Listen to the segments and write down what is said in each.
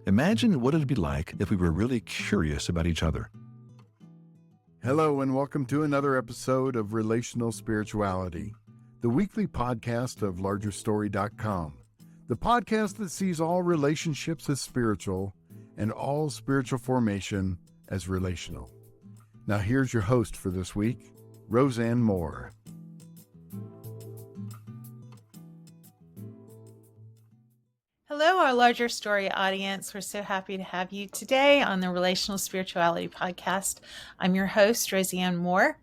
Imagine what it'd be like if we were really curious about each other. Hello, and welcome to another episode of Relational Spirituality, the weekly podcast of largerstory.com, the podcast that sees all relationships as spiritual and all spiritual formation as relational. Now, here's your host for this week, Rosanne Moore. Hello, our Larger Story audience. We're so happy to have you today on the Relational Spirituality Podcast. I'm your host, Rosanne Moore,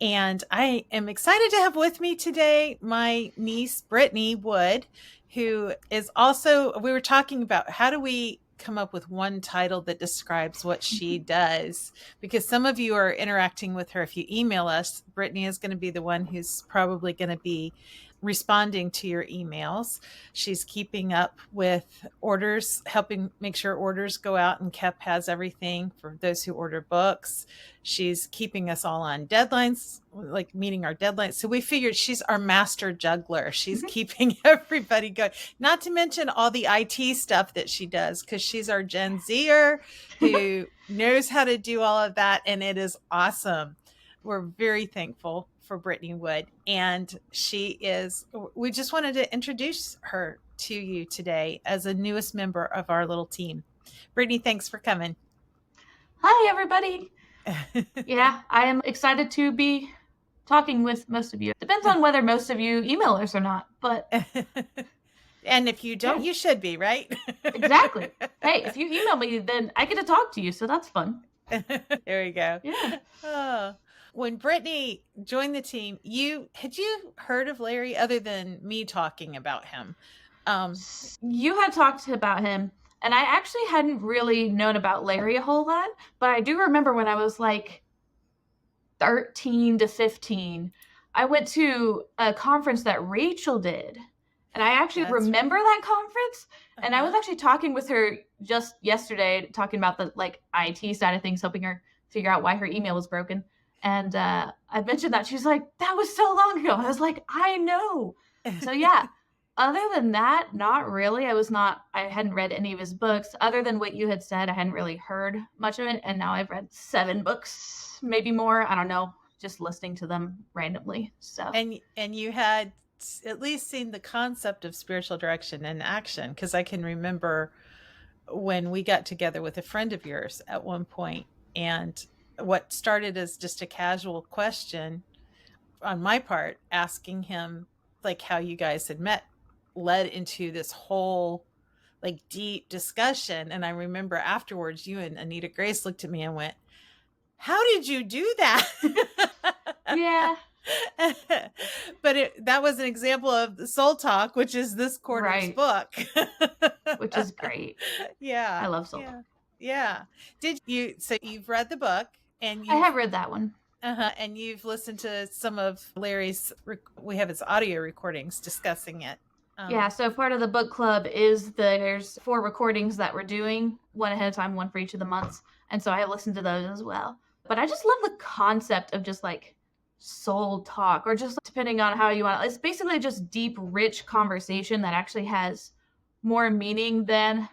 and I am excited to have with me today my niece, Brittany Wood, who is also, we were talking about how do we come up with one title that describes what she does, because some of you are interacting with her. If you email us, Brittany is going to be the one who's probably going to be responding to your emails. She's keeping up with orders, helping make sure orders go out, and Kep has everything for those who order books. She's keeping us all on deadlines, like meeting our deadlines. So we figured she's our master juggler. She's keeping everybody going, not to mention all the IT stuff that she does, because she's our Gen Zer who knows how to do all of that. And it is awesome. We're very thankful for Brittany Wood, and we just wanted to introduce her to you today as a newest member of our little team. Brittany, thanks for coming. Hi, everybody. Yeah, I am excited to be talking with most of you. Depends on whether most of you email us or not, but... And if you don't, you should be, right? Exactly. Hey, if you email me, then I get to talk to you, so that's fun. There we go. Yeah. Oh. When Brittany joined the team, had you heard of Larry other than me talking about him? You had talked about him, and I actually hadn't really known about Larry a whole lot, but I do remember when I was like 13 to 15, I went to a conference that Rachel did, and I actually remember that conference, and I was actually talking with her just yesterday, talking about the IT side of things, helping her figure out why her email was broken. And I mentioned that. She's like, that was so long ago. I was like, I know. So yeah, other than that, not really. I hadn't read any of his books. Other than what you had said, I hadn't really heard much of it. And now I've read 7 books, maybe more. I don't know, just listening to them randomly. So And you had at least seen the concept of spiritual direction in action, because I can remember when we got together with a friend of yours at one point, and what started as just a casual question on my part, asking him like how you guys had met, led into this whole like deep discussion. And I remember afterwards, you and Anita Grace looked at me and went, how did you do that? Yeah. But that was an example of the SoulTalk, which is this quarter's book. Which is great. Yeah. I love SoulTalk. Yeah. So you've read the book, and I have read that one. And you've listened to some of Larry's, we have his audio recordings discussing it. Yeah, so part of the book club is there's 4 recordings that we're doing, one ahead of time, one for each of the months. And so I listened to those as well. But I just love the concept of just like soul talk, or just depending on how you want it. It's basically just deep, rich conversation that actually has more meaning than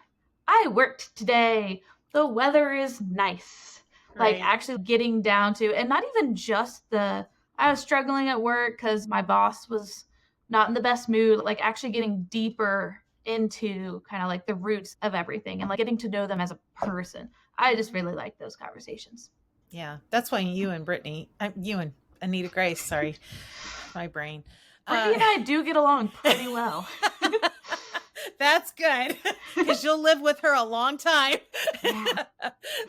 I worked today. The weather is nice. Like actually getting down to, and not even just I was struggling at work because my boss was not in the best mood, like actually getting deeper into kind of like the roots of everything and like getting to know them as a person. I just really like those conversations. Yeah, that's why you and Anita Grace, sorry, my brain. Brittany and I do get along pretty well. That's good, because you'll live with her a long time. Yeah.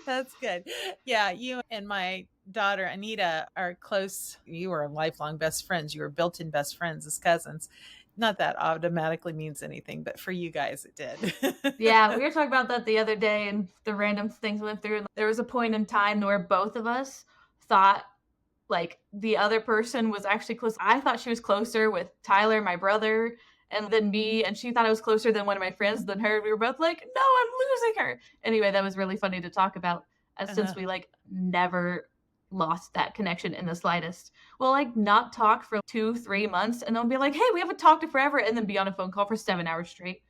That's good. Yeah, you and my daughter Anita are close. You were lifelong best friends. You were built-in best friends as cousins. Not that automatically means anything, but for you guys it did. Yeah, we were talking about that the other day, and the random things we went through. There was a point in time where both of us thought like the other person was actually close. I thought she was closer with Tyler, my brother, and then me, and she thought I was closer than one of my friends than her. We were both like, no, I'm losing her. Anyway, that was really funny to talk about, since we like never lost that connection in the slightest. We'll like not talk for 2-3 months, and then be like, hey, we haven't talked in forever, and then be on a phone call for 7 hours straight.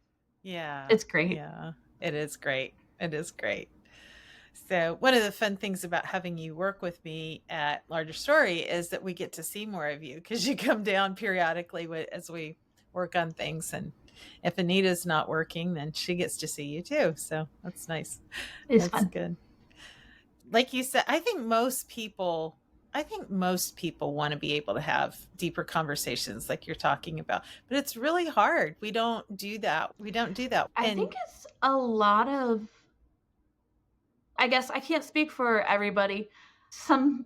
Yeah. It's great. Yeah, it is great. It is great. So one of the fun things about having you work with me at Larger Story is that we get to see more of you because you come down periodically as we work on things. And if Anita's not working, then she gets to see you too. So that's nice. It's That's fun. good. Like you said, I think most people want to be able to have deeper conversations like you're talking about, but it's really hard. We don't do that. I think it's a lot of, I guess I can't speak for everybody.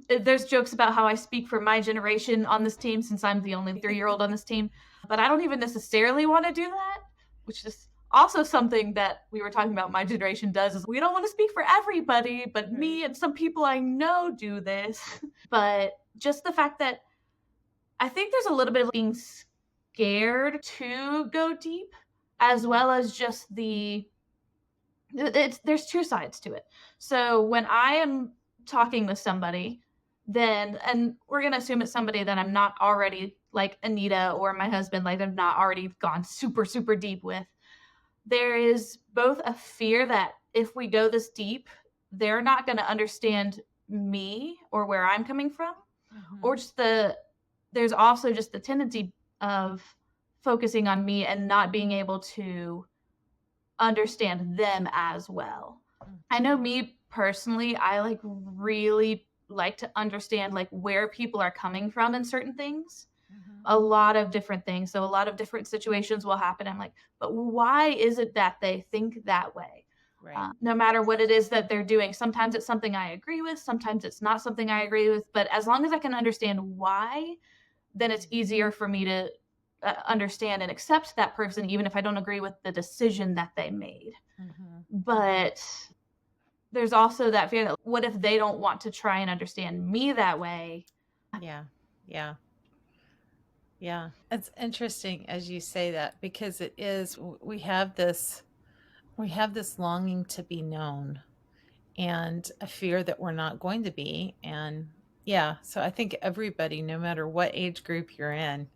There's jokes about how I speak for my generation on this team since I'm the only 3-year-old on this team, but I don't even necessarily want to do that, which is also something that we were talking about my generation does is we don't want to speak for everybody, but me and some people I know do this. But just the fact that I think there's a little bit of being scared to go deep, as well as just there's two sides to it. So when I am talking with somebody, and we're gonna assume it's somebody that I'm not already like Anita or my husband, like I've not already gone super, super deep with. There is both a fear that if we go this deep, they're not gonna understand me or where I'm coming from, or just there's also just the tendency of focusing on me and not being able to understand them as well. I know me personally, I like really like to understand like where people are coming from in certain things. A lot of different things. So a lot of different situations will happen. I'm like, but why is it that they think that way? Right. No matter what it is that they're doing. Sometimes it's something I agree with. Sometimes it's not something I agree with. But as long as I can understand why, then it's easier for me to understand and accept that person, even if I don't agree with the decision that they made. But there's also that fear that what if they don't want to try and understand me that way? Yeah. Yeah. Yeah. It's interesting as you say that because it is, we have this longing to be known and a fear that we're not going to be. And yeah, so I think everybody, no matter what age group you're in,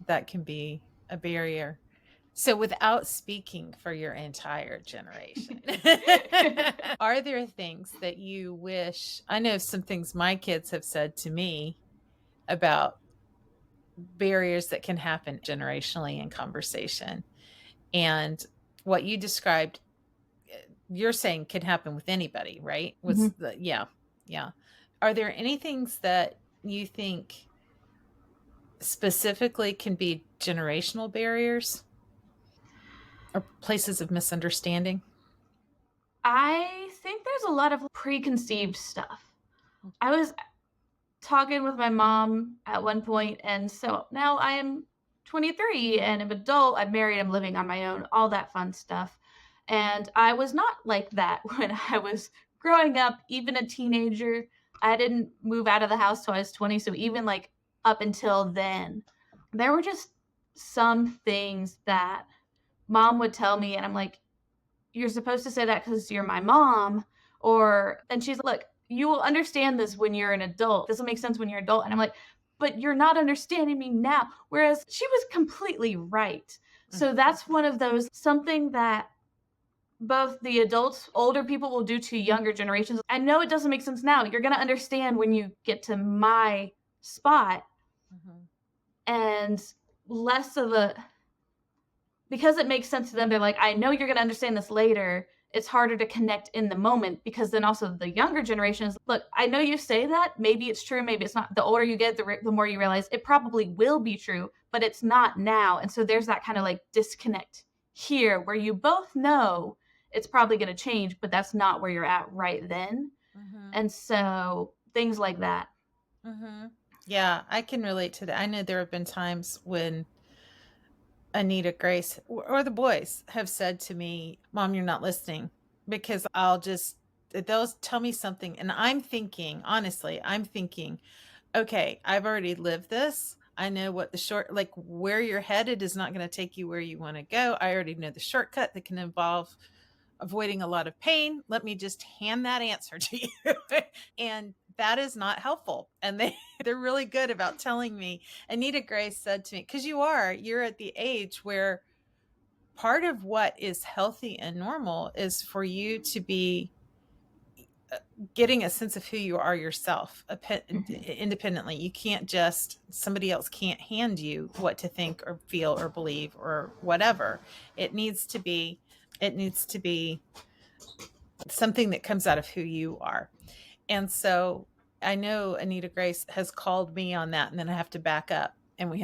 that can be a barrier. So without speaking for your entire generation, are there things that you wish? I know some things my kids have said to me about barriers that can happen generationally in conversation. And what you described, you're saying can happen with anybody, right? Yeah. Are there any things that you think specifically can be generational barriers or places of misunderstanding? I think there's a lot of preconceived stuff. I was talking with my mom at one point, and so now I am 23 and I'm adult. I'm married, I'm living on my own, all that fun stuff. And I was not like that when I was growing up, even a teenager. I didn't move out of the house till I was 20, so even like up until then, there were just some things that mom would tell me, and I'm like, you're supposed to say that because you're my mom. And she's like, look, you will understand this when you're an adult. This will make sense when you're an adult. And I'm like, but you're not understanding me now. Whereas she was completely right. So that's one of those, something that both the adults, older people will do to younger generations. I know it doesn't make sense now. You're going to understand when you get to my spot. And less of a, because it makes sense to them, they're like, I know you're going to understand this later. It's harder to connect in the moment because then also the younger generations, look, I know you say that. Maybe it's true. Maybe it's not. The older you get, the more you realize it probably will be true, but it's not now. And so there's that kind of like disconnect here where you both know it's probably going to change, but that's not where you're at right then. And so things like that. Yeah, I can relate to that. I know there have been times when Anita, Grace, or the boys have said to me, Mom, you're not listening, because they'll tell me something. And honestly, I'm thinking, okay, I've already lived this. I know what where you're headed is not going to take you where you want to go. I already know the shortcut that can involve avoiding a lot of pain. Let me just hand that answer to you. And that is not helpful. And they're really good about telling me. Anita Grace said to me, because you're at the age where part of what is healthy and normal is for you to be getting a sense of who you are yourself independently. You can't just, somebody else can't hand you what to think or feel or believe or whatever. It needs to be something that comes out of who you are. And so I know Anita Grace has called me on that, and then I have to back up, and I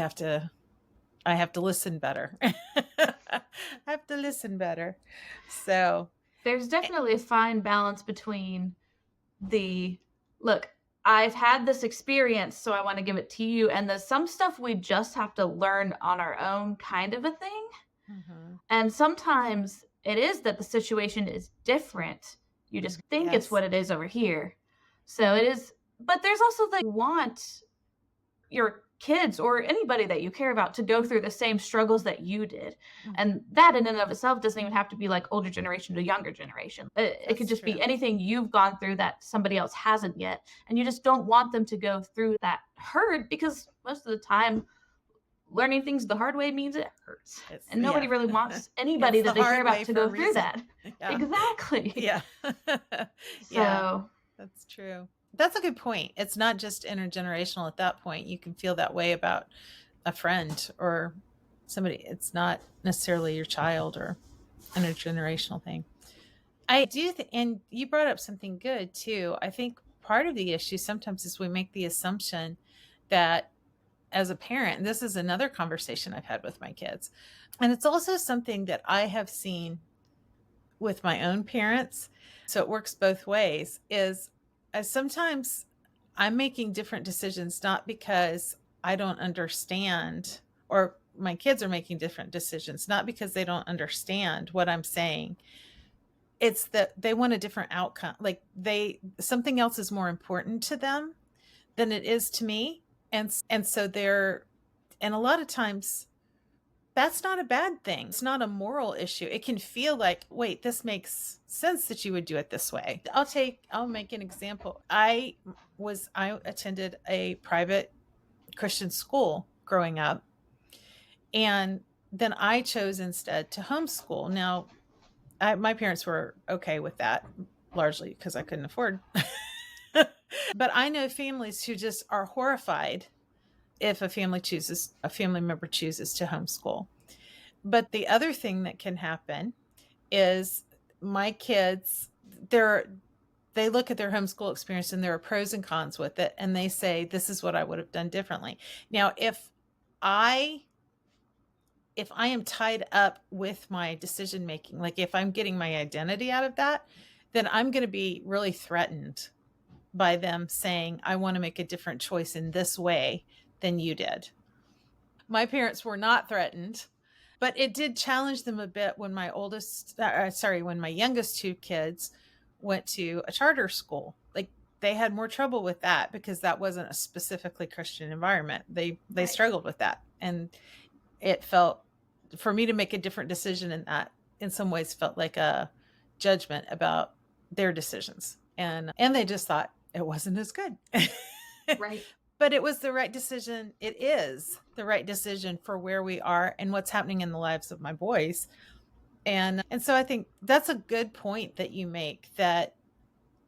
have to listen better. I have to listen better. So there's definitely a fine balance between look, I've had this experience, so I want to give it to you, and there's some stuff we just have to learn on our own, kind of a thing. Mm-hmm. And sometimes it is that the situation is different. You just think it's what it is over here. So it is, but there's also you want your kids or anybody that you care about to go through the same struggles that you did. Mm-hmm. And that in and of itself doesn't even have to be like older generation to younger generation. It could just be anything you've gone through that somebody else hasn't yet. And you just don't want them to go through that hurt, because most of the time learning things the hard way means it hurts. And nobody really wants anybody that they care about to go through that. Yeah. Exactly. Yeah. Yeah, that's true. That's a good point. It's not just intergenerational at that point. You can feel that way about a friend or somebody. It's not necessarily your child or intergenerational thing. I do and you brought up something good too. I think part of the issue sometimes is we make the assumption that as a parent, and this is another conversation I've had with my kids, and it's also something that I have seen with my own parents, so it works both ways, is sometimes I'm making different decisions, not because I don't understand, or my kids are making different decisions, not because they don't understand what I'm saying. It's that they want a different outcome. Like something else is more important to them than it is to me. And so and a lot of times that's not a bad thing. It's not a moral issue. It can feel like, wait, this makes sense that you would do it this way. I'll make an example. I attended a private Christian school growing up, and then I chose instead to homeschool. Now, my parents were okay with that, largely because I couldn't afford. But I know families who just are horrified if a family member chooses to homeschool. But the other thing that can happen is my kids, they look at their homeschool experience and there are pros and cons with it. And they say, this is what I would have done differently. Now, if I am tied up with my decision making, like if I'm getting my identity out of that, then I'm going to be really threatened by them saying, I want to make a different choice in this way than you did. My parents were not threatened, but it did challenge them a bit when my youngest two kids went to a charter school. Like they had more trouble with that because that wasn't a specifically Christian environment. They struggled with that. And it felt, for me to make a different decision in that, in some ways felt like a judgment about their decisions. And they just thought it wasn't as good. Right. But it was the right decision. It is the right decision for where we are and what's happening in the lives of my boys. And so I think that's a good point that you make, that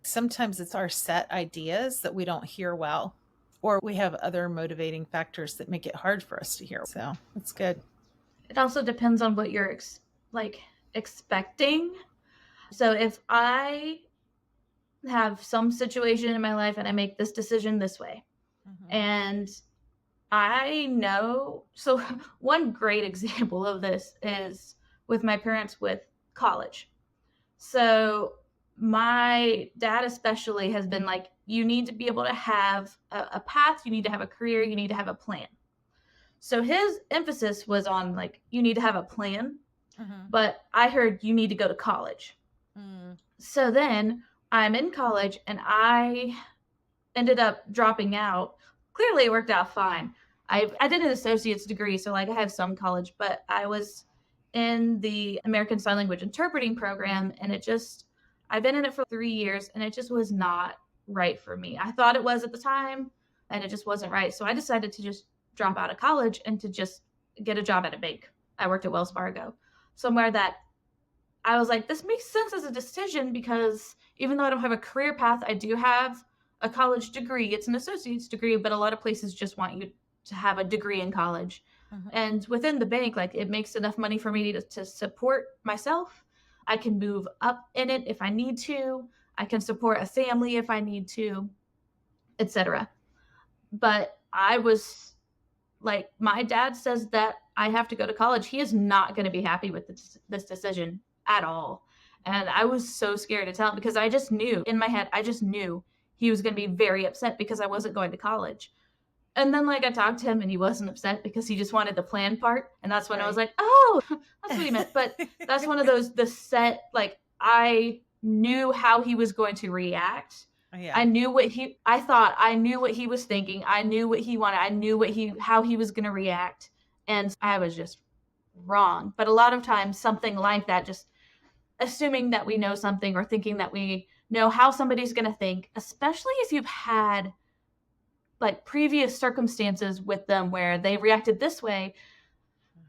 sometimes it's our set ideas that we don't hear well, or we have other motivating factors that make it hard for us to hear. So it's good. It also depends on what you're expecting. So if I have some situation in my life and I make this decision this way, mm-hmm. and I know, so one great example of this is with my parents with college. So my dad especially has been like, you need to be able to have a path, you need to have a career, you need to have a plan. So his emphasis was on like, you need to have a plan, mm-hmm. but I heard you need to go to college. Mm. So then I'm in college and I ended up dropping out. Clearly it worked out fine. I did an associate's degree, so like I have some college, but I was in the American Sign Language interpreting program, and I've been in it for 3 years, and it just was not right for me. I thought it was at the time, and it just wasn't right. So I decided to just drop out of college and to just get a job at a bank. I worked at Wells Fargo. somewhere that I was like, this makes sense as a decision, because even though I don't have a career path, I do have a college degree. It's an associate's degree, but a lot of places just want you to have a degree in college. And within the bank, like, it makes enough money for me to support myself. I can move up in it if I need to. I can support a family if I need to, etc. But I was like, my dad says that I have to go to college. He is not going to be happy with this decision at all. And I was so scared to tell him, because I just knew in my head, I just knew he was going to be very upset because I wasn't going to college. And then, like, I talked to him and he wasn't upset because he just wanted the plan part. And that's when I was like, oh, that's what he meant. But that's one of those, like, I knew how he was going to react. Yeah. I knew I knew what he was thinking. I knew what he wanted. I knew how he was going to react. And I was just wrong. But a lot of times something like that, just assuming that we know something or thinking that we know how somebody's going to think, especially if you've had like previous circumstances with them where they reacted this way,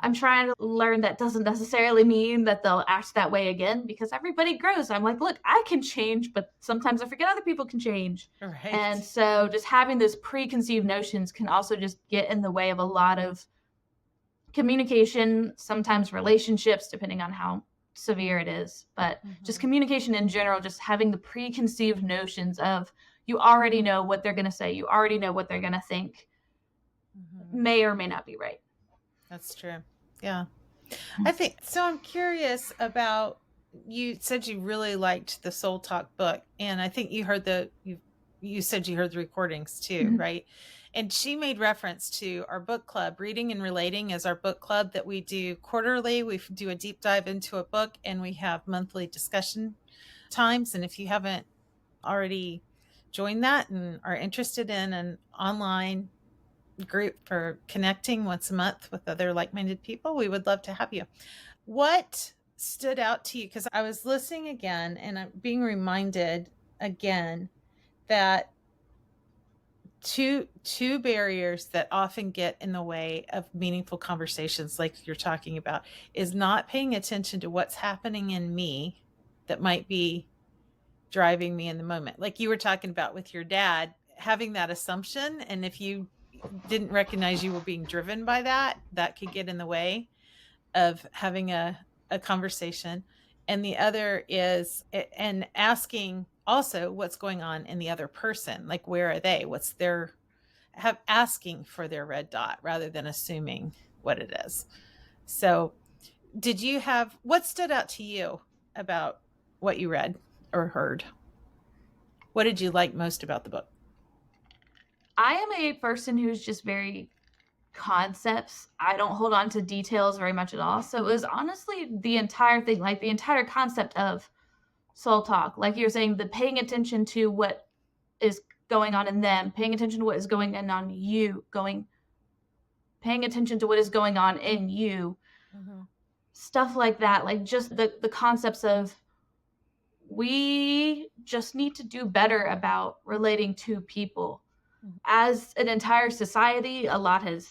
I'm trying to learn that doesn't necessarily mean that they'll act that way again, because everybody grows. I'm like, look, I can change, but sometimes I forget other people can change. Right. And so just having those preconceived notions can also just get in the way of a lot of communication, sometimes relationships, depending on how severe it is. But just communication in general, just having the preconceived notions of, you already know what they're going to say, you already know what they're going to think, may or may not be right. That's true. Yeah. I think so. I'm curious about, you said you really liked the SoulTalk book, and I think you heard you said you heard the recordings too, right? And she made reference to our book club. Reading and Relating is our book club that we do quarterly. We do a deep dive into a book, and we have monthly discussion times. And if you haven't already joined that and are interested in an online group for connecting once a month with other like-minded people, we would love to have you. What stood out to you? Because I was listening again and I'm being reminded again that two barriers that often get in the way of meaningful conversations like you're talking about is not paying attention to what's happening in me that might be driving me in the moment. Like you were talking about with your dad, having that assumption, and if you didn't recognize you were being driven by that could get in the way of having a conversation. And the other is, and asking also what's going on in the other person, like where are they, what's their, asking for their red dot rather than assuming what it is. So what stood out to you about what you read or heard? What did you like most about the book? I am a person who's just very concepts. I don't hold on to details very much at all. So it was honestly the entire thing, like the entire concept of SoulTalk. Like you were saying, the paying attention to what is going on in them, paying attention to what is going on you, paying attention to what is going on in you, stuff like that. Like just the concepts of, we just need to do better about relating to people. As an entire society, a lot has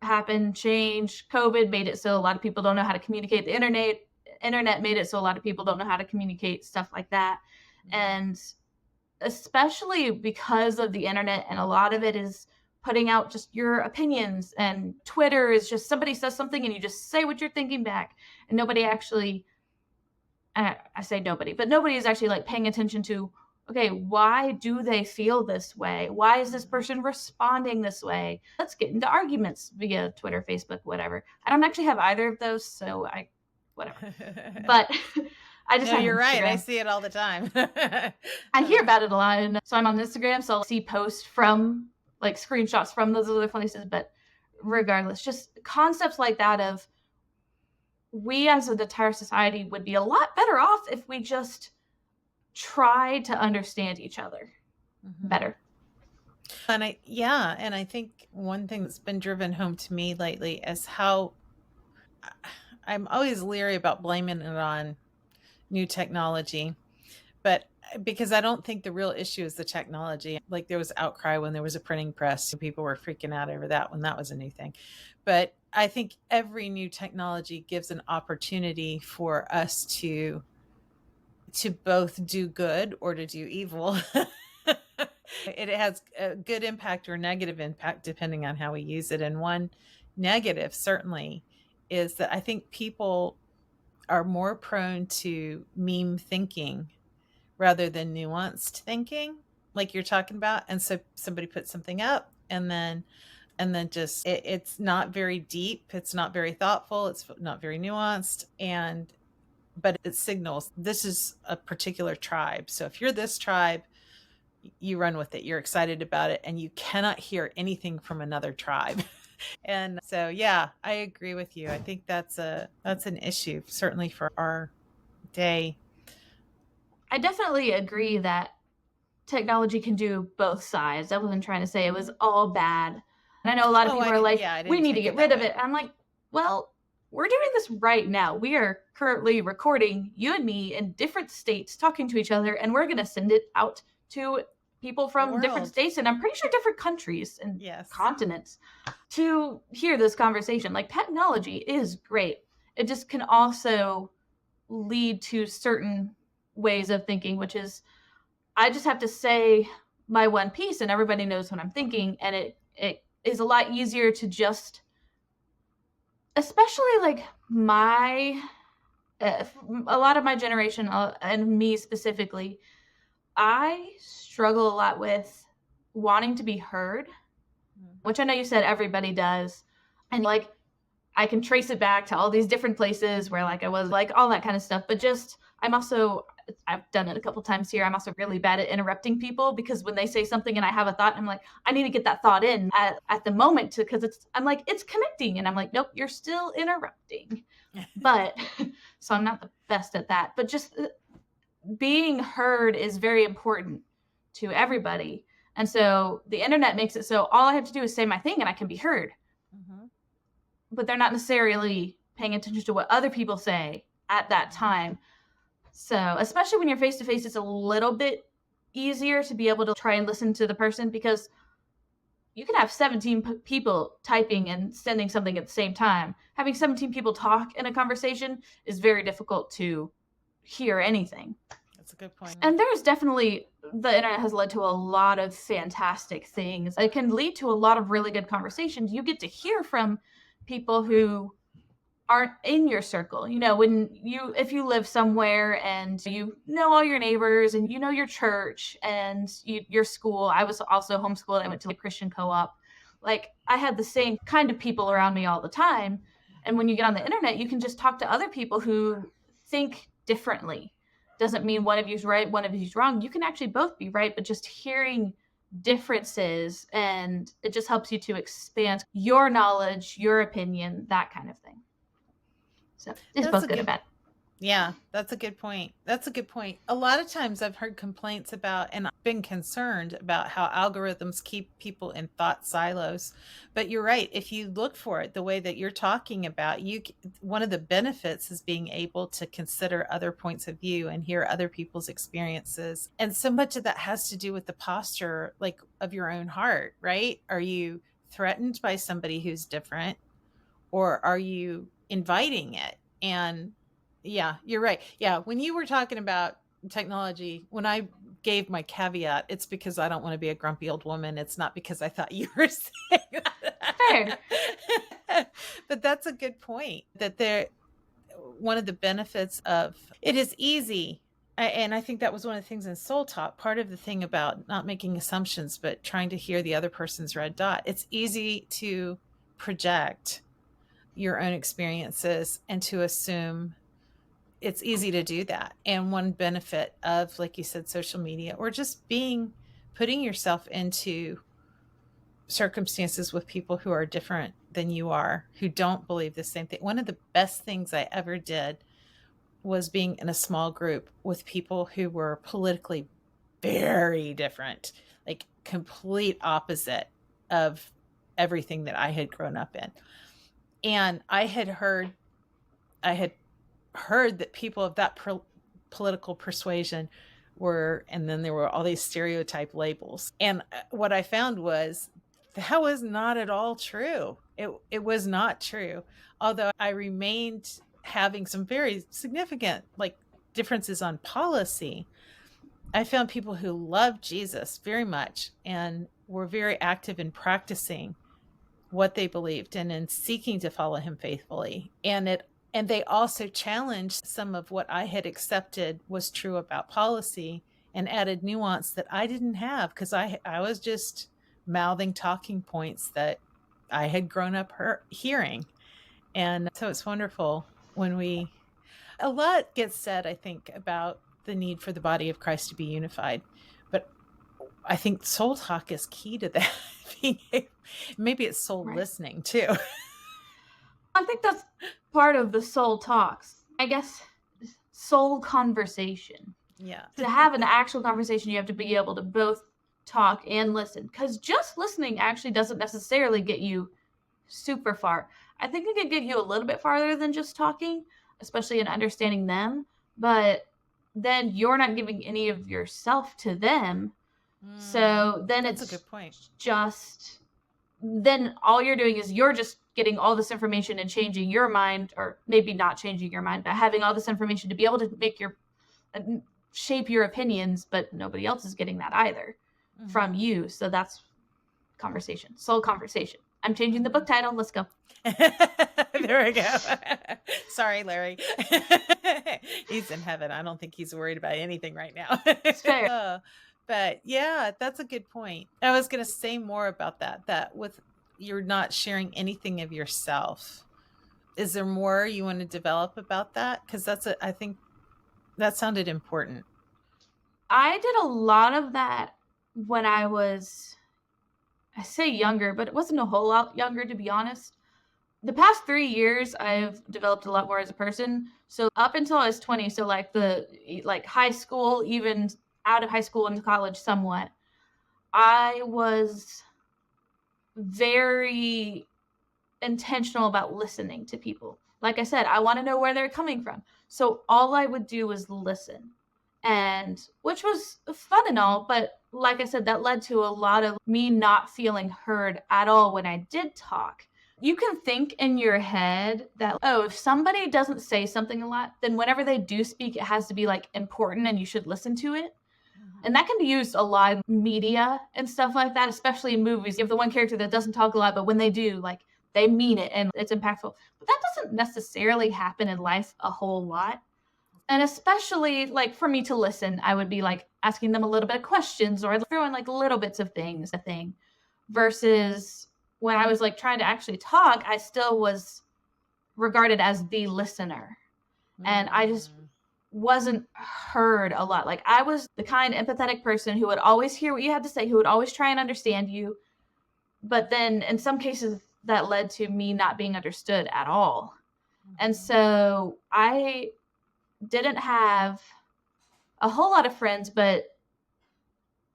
happened, changed. COVID made it so a lot of people don't know how to communicate. The internet made it so a lot of people don't know how to communicate, stuff like that. And especially because of the internet, and a lot of it is putting out just your opinions, and Twitter is just somebody says something and you just say what you're thinking back, and nobody actually, I say nobody, but nobody is actually like paying attention to, okay, why do they feel this way? Why is this person responding this way? Let's get into arguments via Twitter, Facebook, whatever. I don't actually have either of those, so whatever. But I just you're right. I see it all the time. I hear about it a lot. And so I'm on Instagram, so I'll see posts from like screenshots from those other places. But regardless, just concepts like that of, we as an entire society would be a lot better off if we just try to understand each other better. And I think one thing that's been driven home to me lately is how I'm always leery about blaming it on new technology, but because I don't think the real issue is the technology. Like there was outcry when there was a printing press, people were freaking out over that when that was a new thing. But I think every new technology gives an opportunity for us to both do good or to do evil. It has a good impact or negative impact depending on how we use it. And one negative certainly is that I think people are more prone to meme thinking rather than nuanced thinking, like you're talking about. And so somebody puts something up, and then just it's not very deep, it's not very thoughtful, it's not very nuanced, and but it signals this is a particular tribe. So if you're this tribe, you run with it, you're excited about it, and you cannot hear anything from another tribe. And so, yeah, I agree with you. I think that's an issue certainly for our day. I definitely agree that technology can do both sides. I wasn't trying to say it was all bad. And I know a lot of Oh, people are like, I we didn't need to take get it rid that of way. it. And I'm like, well, we're doing this right now. We are currently recording you and me in different states talking to each other, and we're going to send it out to people from different World. states, and I'm pretty sure different countries and Yes. continents to hear this conversation. Like, technology is great. It just can also lead to certain ways of thinking, which is I just have to say my one piece and everybody knows what I'm thinking. And it is a lot easier to just, especially like a lot of my generation and me specifically, I struggle a lot with wanting to be heard, which I know you said everybody does. And like, I can trace it back to all these different places where like I was like all that kind of stuff. But just, I've done it a couple times here. I'm also really bad at interrupting people because when they say something and I have a thought, I'm like, I need to get that thought in at the moment because I'm like, it's connecting. And I'm like, nope, you're still interrupting. But so I'm not the best at that. But just being heard is very important to everybody. And so the internet makes it so all I have to do is say my thing and I can be heard. Mm-hmm. But they're not necessarily paying attention to what other people say at that time. So especially when you're face to face, it's a little bit easier to be able to try and listen to the person because you can have 17 people typing and sending something at the same time. Having 17 people talk in a conversation is very difficult to hear anything. That's a good point. And there's definitely, the internet has led to a lot of fantastic things. It can lead to a lot of really good conversations. You get to hear from people who aren't in your circle. You know, if you live somewhere and you know all your neighbors and you know your church and your school. I was also homeschooled. I went to a Christian co-op. Like, I had the same kind of people around me all the time. And when you get on the internet, you can just talk to other people who think differently. Doesn't mean one of you's right, one of you's wrong. You can actually both be right, but just hearing differences, and it just helps you to expand your knowledge, your opinion, that kind of thing. So it's both good and bad. Yeah, that's a good point. That's a good point. A lot of times I've heard complaints about, and I've been concerned about how algorithms keep people in thought silos. But you're right. If you look for it the way that you're talking about, one of the benefits is being able to consider other points of view and hear other people's experiences. And so much of that has to do with the posture, like, of your own heart, right? Are you threatened by somebody who's different, or are you inviting it? And yeah, you're right. Yeah, when you were talking about technology, when I gave my caveat, it's because I don't want to be a grumpy old woman. It's not because I thought you were saying that. Fair. But that's a good point, that one of the benefits of it is easy. And I think that was one of the things in SoulTalk, part of the thing about not making assumptions, but trying to hear the other person's red dot. It's easy to project your own experiences and to assume. It's easy to do that. And one benefit of, like you said, social media, or just putting yourself into circumstances with people who are different than you are, who don't believe the same thing. One of the best things I ever did was being in a small group with people who were politically very different, like complete opposite of everything that I had grown up in. And I had heard that people of that political persuasion and then there were all these stereotype labels. And what I found was that was not at all true. It was not true. Although I remained having some very significant like differences on policy, I found people who loved Jesus very much and were very active in practicing what they believed and in seeking to follow him faithfully. And they also challenged some of what I had accepted was true about policy and added nuance that I didn't have because I was just mouthing talking points that I had grown up hearing. And so it's wonderful when a lot gets said, I think, about the need for the body of Christ to be unified. But I think soul talk is key to that. Maybe it's soul listening too. I think that's part of the soul talks. I guess soul conversation. Yeah. To have an actual conversation, you have to be able to both talk and listen. Because just listening actually doesn't necessarily get you super far. I think it can get you a little bit farther than just talking, especially in understanding them. But then you're not giving any of yourself to them. So then That's a good point. Then all you're doing is you're just getting all this information and changing your mind, or maybe not changing your mind, but having all this information to be able to shape your opinions, but nobody else is getting that either from you. So that's conversation, soul conversation. I'm changing the book title. Let's go. There we go. Sorry, Larry. He's in heaven. I don't think he's worried about anything right now. It's fair. But yeah, that's a good point. I was going to say more about that with you're not sharing anything of yourself. Is there more you want to develop about that? Because I think that sounded important. I did a lot of that when I say younger, but it wasn't a whole lot younger, to be honest. The past 3 years, I've developed a lot more as a person. So up until I was 20, so like high school, even out of high school into college somewhat, I was very intentional about listening to people. Like I said, I want to know where they're coming from. So all I would do was listen, and which was fun and all, but like I said, that led to a lot of me not feeling heard at all when I did talk. You can think in your head that, if somebody doesn't say something a lot, then whenever they do speak, it has to be like important and you should listen to it. And that can be used a lot in media and stuff like that, especially in movies. You have the one character that doesn't talk a lot, but when they do, like, they mean it and it's impactful. But that doesn't necessarily happen in life a whole lot. And especially, like, for me to listen, I would be, like, asking them a little bit of questions or throwing, like, little bits of things, versus when I was, like, trying to actually talk, I still was regarded as the listener. And I just wasn't heard a lot. Like, I was the kind empathetic person who would always hear what you had to say, who would always try and understand you. But then in some cases that led to me not being understood at all. And so I didn't have a whole lot of friends, but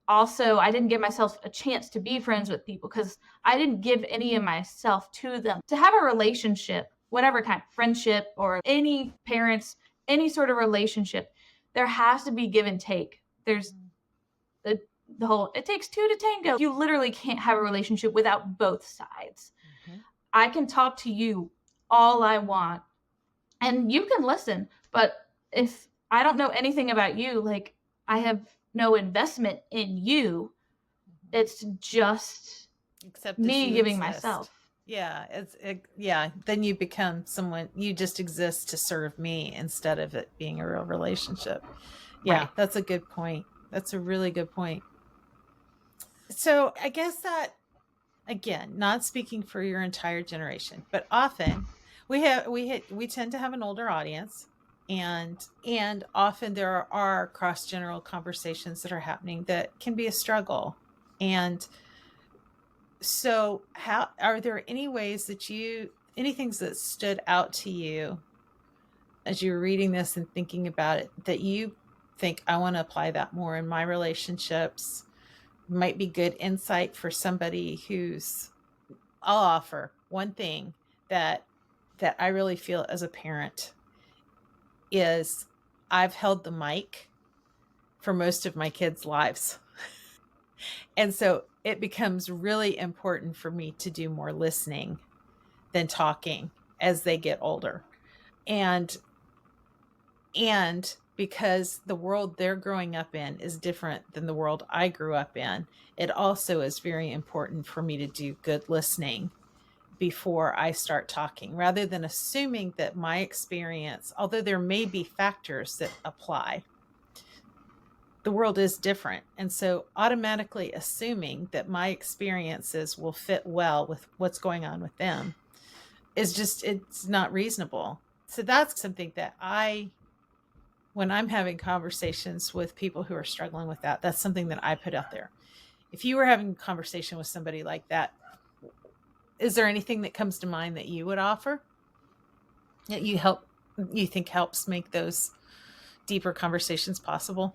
also I didn't give myself a chance to be friends with people because I didn't give any of myself to them. To have a relationship, whatever kind, friendship or any parents, any sort of relationship, there has to be give and take. There's the whole, it takes two to tango. You literally can't have a relationship without both sides. I can talk to you all I want and you can listen, but if I don't know anything about you, like, I have no investment in you, it's just me giving myself. Yeah, then you become someone, you just exist to serve me instead of it being a real relationship. Yeah, right. That's a good point. That's a really good point. So I guess that, again, not speaking for your entire generation, but often we tend to have an older audience, and often there are cross-general conversations that are happening that can be a struggle. And so are there any ways that any things that stood out to you as you were reading this and thinking about it that you think, I want to apply that more in my relationships? Might be good insight for somebody I'll offer one thing that I really feel as a parent is I've held the mic for most of my kids' lives. And so it becomes really important for me to do more listening than talking as they get older. And because the world they're growing up in is different than the world I grew up in, it also is very important for me to do good listening before I start talking, rather than assuming that my experience, although there may be factors that apply, the world is different. And so automatically assuming that my experiences will fit well with what's going on with them is just, it's not reasonable. So that's something that when I'm having conversations with people who are struggling with that, that's something that I put out there. If you were having a conversation with somebody like that, is there anything that comes to mind that you would offer that you think helps make those deeper conversations possible?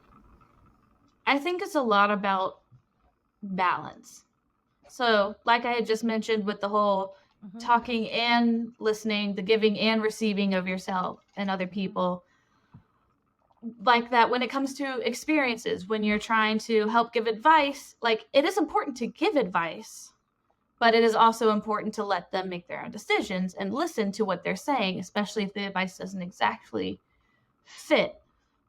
I think it's a lot about balance. So, like I had just mentioned with the whole talking and listening, the giving and receiving of yourself and other people, like that when it comes to experiences, when you're trying to help give advice, like it is important to give advice, but it is also important to let them make their own decisions and listen to what they're saying, especially if the advice doesn't exactly fit.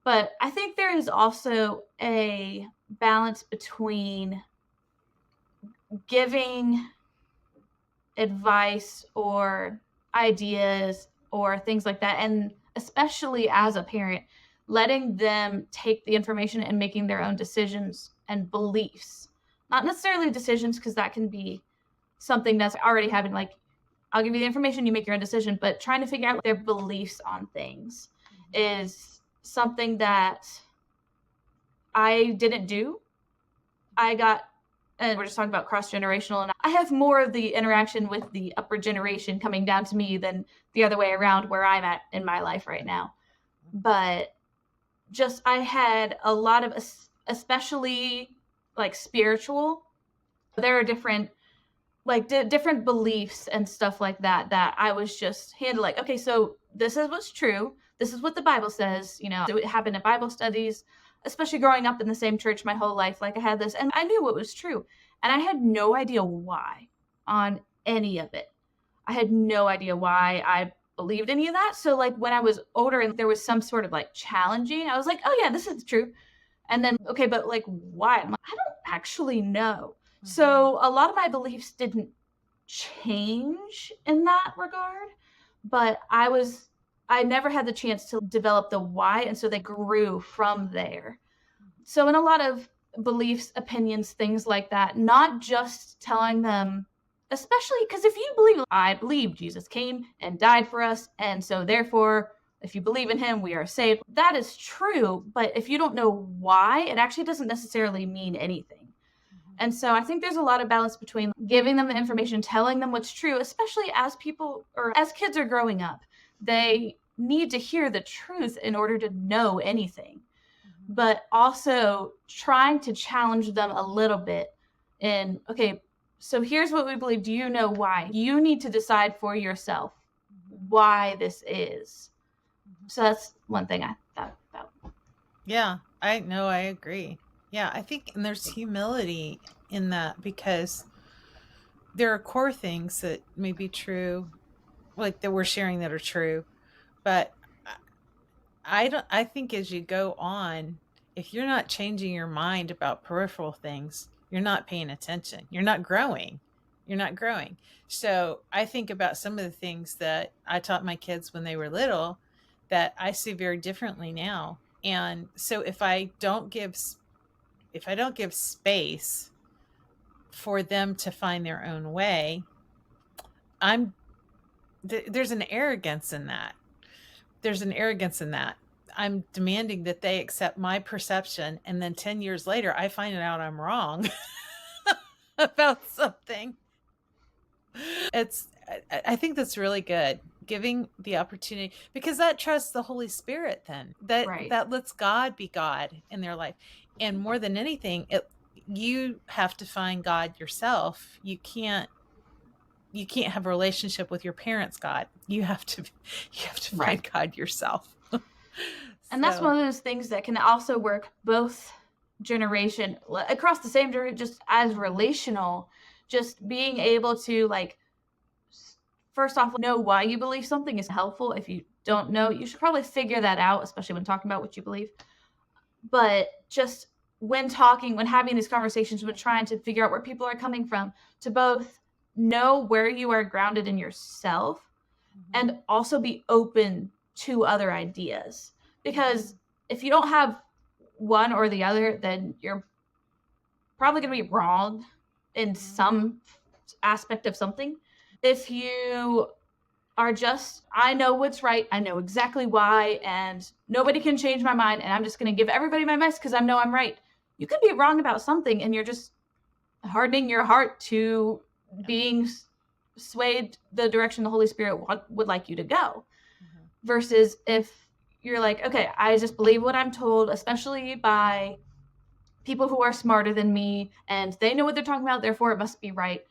But I think there is also a balance between giving advice or ideas or things like that, and especially as a parent, letting them take the information and making their own decisions and beliefs. Not necessarily decisions, because that can be something that's already happened. Like, I'll give you the information, you make your own decision, but trying to figure out their beliefs on things is something that I didn't do. And we're just talking about cross-generational, and I have more of the interaction with the upper generation coming down to me than the other way around where I'm at in my life right now. But just, I had a lot of, especially like spiritual, there are different different beliefs and stuff like that I was just handling, like, okay, so this is what's true. This is what the Bible says. It happened at Bible studies, especially growing up in the same church my whole life. Like, I had this, and I knew what was true. And I had no idea why on any of it. I had no idea why I believed any of that. So, like, when I was older and there was some sort of like challenging, I was like, oh yeah, this is true. And then, okay, but like, why? I'm like, I don't actually know. So a lot of my beliefs didn't change in that regard, but I never had the chance to develop the why, and so they grew from there. So in a lot of beliefs, opinions, things like that, not just telling them, especially because if you believe, I believe Jesus came and died for us, and so therefore, if you believe in him, we are saved. That is true, but if you don't know why, it actually doesn't necessarily mean anything. And so I think there's a lot of balance between giving them the information, telling them what's true, especially as people or as kids are growing up. They need to hear the truth in order to know anything, but also trying to challenge them a little bit in, okay, so here's what we believe. Do you know why? You need to decide for yourself why this is. So that's one thing I thought about. Yeah, I agree. Yeah, I think, and there's humility in that, because there are core things that may be true, like that we're sharing, that are true, but I think as you go on, if you're not changing your mind about peripheral things, you're not paying attention. You're not growing. So I think about some of the things that I taught my kids when they were little that I see very differently now. And so if I don't give space for them to find their own way, there's an arrogance in that. I'm demanding that they accept my perception, and then 10 years later, I find out I'm wrong about something. I think that's really good. Giving the opportunity, because that trusts the Holy Spirit, then that lets God be God in their life. And more than anything, you have to find God yourself. You can't have a relationship with your parents' God. You have to find God yourself. And that's one of those things that can also work both generation, across the same generation, just as relational, just being able to like, first off, know why you believe something is helpful. If you don't know, you should probably figure that out, especially when talking about what you believe. But just when having these conversations, when trying to figure out where people are coming from, to both know where you are grounded in yourself and also be open to other ideas. Because if you don't have one or the other, then you're probably going to be wrong in some aspect of something. If you are just, I know what's right, I know exactly why, and nobody can change my mind, and I'm just going to give everybody my best because I know I'm right. You could be wrong about something, and you're just hardening your heart to being swayed the direction the Holy Spirit would like you to go. Versus if you're like, okay, I just believe what I'm told, especially by people who are smarter than me, and they know what they're talking about, therefore it must be right.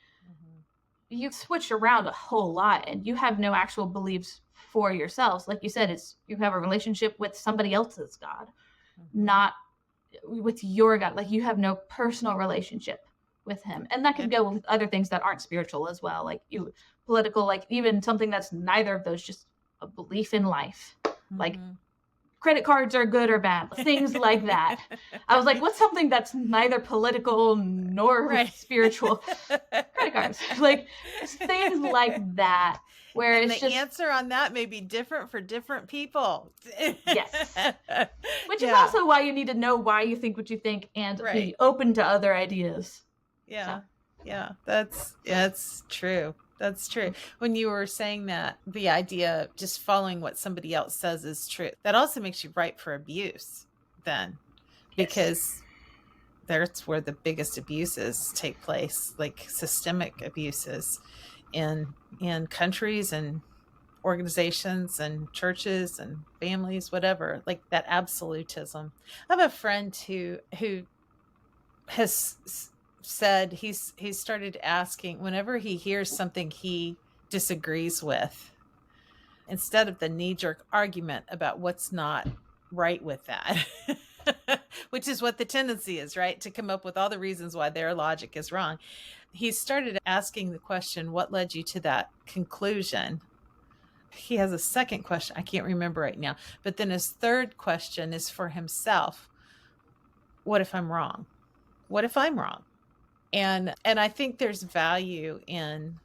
You switch around a whole lot and you have no actual beliefs for yourselves. Like you said, you have a relationship with somebody else's God, not with your God. Like you have no personal relationship with him. And that could go with other things that aren't spiritual as well. Like political, like even something that's neither of those, just a belief in life. Like credit cards are good or bad, things like that. I was like, what's something that's neither political nor spiritual? Credit cards, like things like that, where and it's the answer on that may be different for different people. Yes, which is also why you need to know why you think what you think and be open to other ideas. That's true. That's true. When you were saying that, the idea of just following what somebody else says is true. That also makes you ripe for abuse then, because that's where the biggest abuses take place, like systemic abuses in countries and organizations and churches and families, whatever, like that absolutism. I have a friend who has said he's started asking, whenever he hears something he disagrees with, instead of the knee-jerk argument about what's not right with that, which is what the tendency is, right? To come up with all the reasons why their logic is wrong. He started asking the question, what led you to that conclusion? He has a second question, I can't remember right now, but then his third question is for himself. What if I'm wrong? What if I'm wrong? And I think there's value in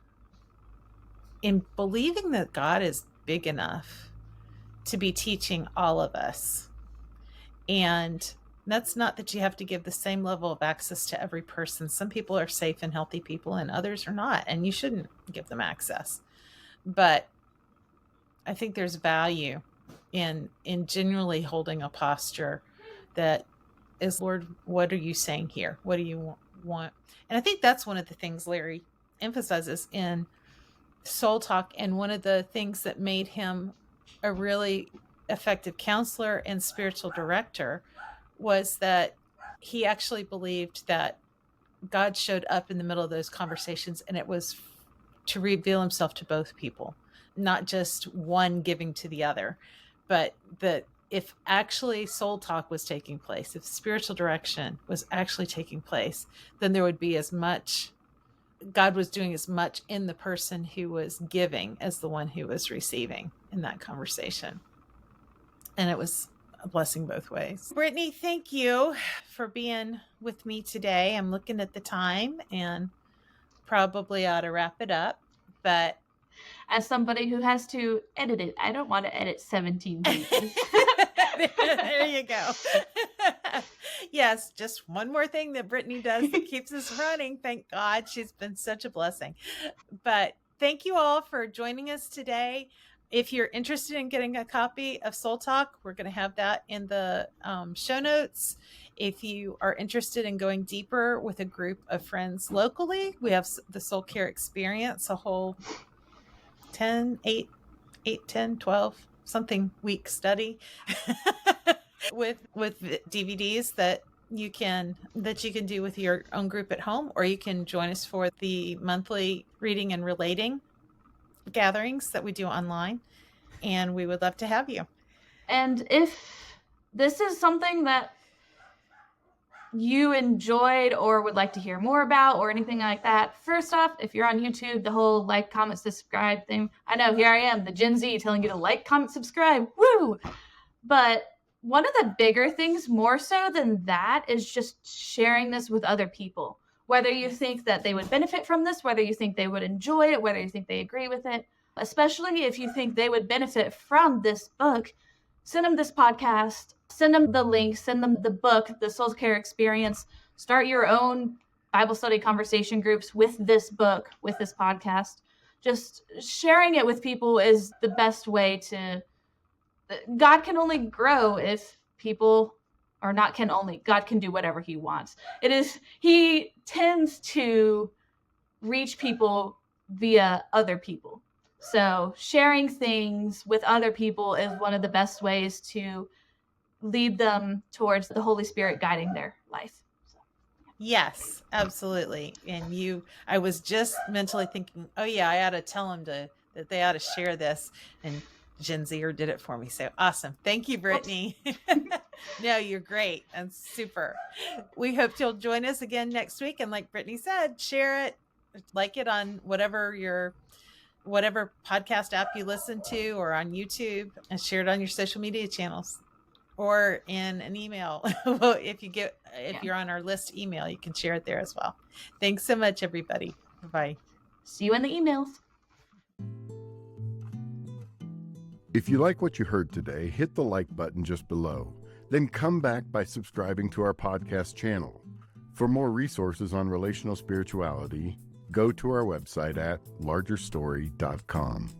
believing that God is big enough to be teaching all of us. And that's not that you have to give the same level of access to every person. Some people are safe and healthy people and others are not, and you shouldn't give them access. But I think there's value in genuinely holding a posture that is, Lord, what are you saying here? What do you want? And I think that's one of the things Larry emphasizes in SoulTalk, and one of the things that made him a really effective counselor and spiritual director was that he actually believed that God showed up in the middle of those conversations, and it was to reveal himself to both people, not just one giving to the other, but that if actually soul talk was taking place, if spiritual direction was actually taking place, then there would be as much, God was doing as much in the person who was giving as the one who was receiving in that conversation. And it was a blessing both ways. Brittany, thank you for being with me today. I'm looking at the time and probably ought to wrap it up, but as somebody who has to edit it, I don't want to edit 17 pages. There you go. Yes, just one more thing that Brittany does that keeps us running. Thank God. She's been such a blessing. But thank you all for joining us today. If you're interested in getting a copy of Soul Talk, we're going to have that in the show notes. If you are interested in going deeper with a group of friends locally, we have the Soul Care Experience, a whole 10, 12 something week study with DVDs that you can do with your own group at home, or you can join us for the monthly reading and relating gatherings that we do online, and we would love to have you. And if this is something that you enjoyed or would like to hear more about or anything like that, first off, if you're on YouTube, the whole like, comment, subscribe thing, I know, here I am, the Gen Z, telling you to like, comment, subscribe, woo! But one of the bigger things, more so than that, is just sharing this with other people. Whether you think that they would benefit from this, whether you think they would enjoy it, whether you think they agree with it, especially if you think they would benefit from this book, send them this podcast, send them the link, send them the book, The Soul Care Experience. Start your own Bible study conversation groups with this book, with this podcast. Just sharing it with people is the best way to... God can only grow if people are not can only. God can do whatever he wants. He tends to reach people via other people. So sharing things with other people is one of the best ways to lead them towards the Holy Spirit guiding their life. Yes, absolutely. And I was just mentally thinking, oh yeah, I ought to tell them that they ought to share this, and Gen Zer did it for me. So awesome. Thank you, Brittany. No, you're great and super. We hope you'll join us again next week. And like Brittany said, share it, like it on whatever podcast app you listen to, or on YouTube, and share it on your social media channels or in an email. Well, if you're on our list email, you can share it there as well. Thanks so much, everybody. Bye-bye. See you in the emails. If you like what you heard today, hit the like button just below. Then come back by subscribing to our podcast channel. For more resources on relational spirituality, go to our website at largerstory.com.